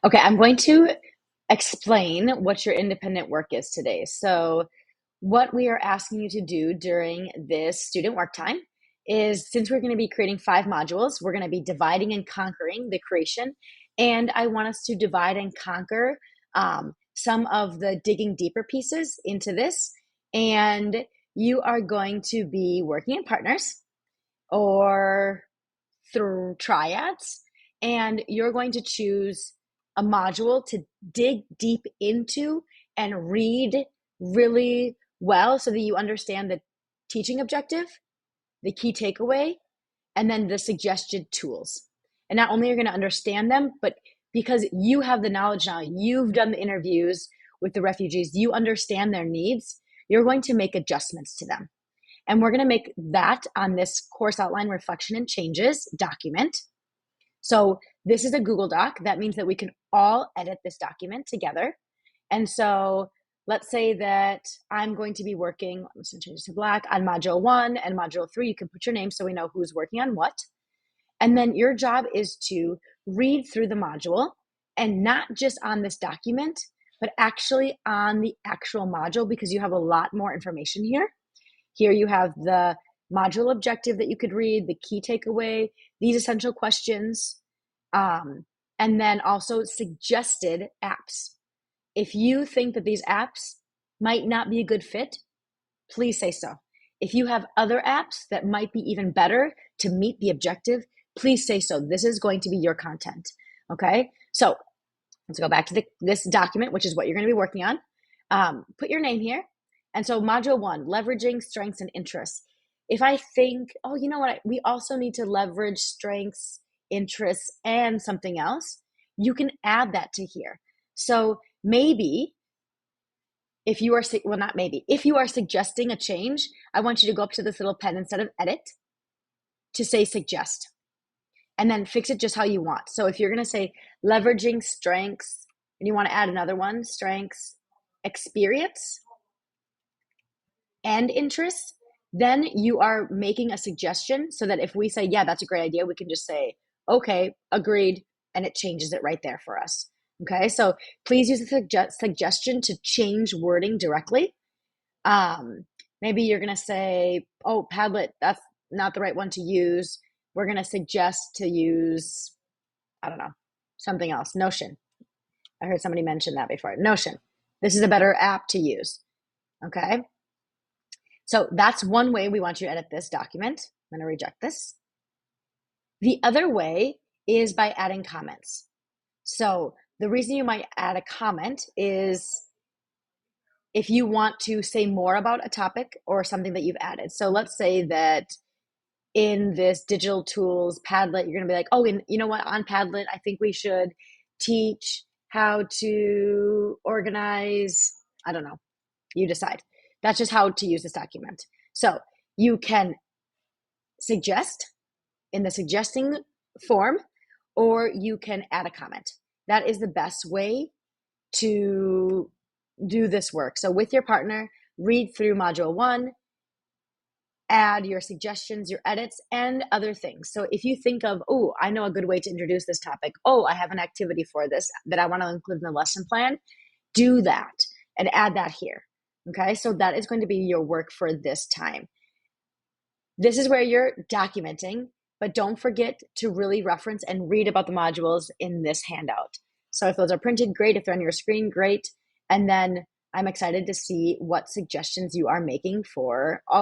Okay, I'm going to explain what your independent work is today. So, what we are asking you to do during this student work time is, since we're going to be creating 5 modules, we're going to be dividing and conquering the creation. And I want us to divide and conquer some of the digging deeper pieces into this. And you are going to be working in partners or through triads, and you're going to choose a module to dig deep into and read really well so that you understand the teaching objective, the key takeaway, and then the suggested tools. And not only are you going to understand them, but because you have the knowledge now, you've done the interviews with the refugees, you understand their needs, you're going to make adjustments to them. And we're going to make that on this course outline reflection and changes document. So this is a Google Doc. That means that we can all edit this document together. And so let's say that I'm going to be working, I'm just going to change it to black, on module 1 and module 3. You can put your name so we know who's working on what. And then your job is to read through the module, and not just on this document, but actually on the actual module, because you have a lot more information here. Here you have the module objective that you could read, the key takeaway, these essential questions, and then also suggested apps. If you think that these apps might not be a good fit, please say so. If you have other apps that might be even better to meet the objective, please say so. This is going to be your content, okay? So let's go back to this document, which is what you're going to be working on. Put your name here. And so module 1, leveraging strengths and interests. If I think, oh, you know what, we also need to leverage strengths, interests, and something else, you can add that to here. So maybe if you are, well, not maybe, if you are suggesting a change, I want you to go up to this little pen instead of edit to say suggest, and then fix it just how you want. So if you're going to say leveraging strengths, and you want to add another one, strengths, experience, and interests, then you are making a suggestion so that if we say, yeah, that's a great idea, we can just say, okay, agreed, and it changes it right there for us. Okay, so please use the suggestion to change wording directly. Maybe you're going to say, oh, Padlet, that's not the right one to use. We're going to suggest to use, I don't know, something else, Notion. I heard somebody mention that before. Notion. This is a better app to use. Okay. So that's one way we want you to edit this document. I'm going to reject this. The other way is by adding comments. So the reason you might add a comment is if you want to say more about a topic or something that you've added. So let's say that in this digital tools Padlet, you're going to be like, oh, and you know what, on Padlet, I think we should teach how to organize, I don't know, you decide. That's just how to use this document. So you can suggest in the suggesting form, or you can add a comment. That is the best way to do this work. So with your partner, read through module 1, add your suggestions, your edits, and other things. So if you think of, oh, I know a good way to introduce this topic. Oh, I have an activity for this that I want to include in the lesson plan. Do that and add that here. Okay, so that is going to be your work for this time. This is where you're documenting, but don't forget to really reference and read about the modules in this handout. So if those are printed, great. If they're on your screen, great. And then I'm excited to see what suggestions you are making for all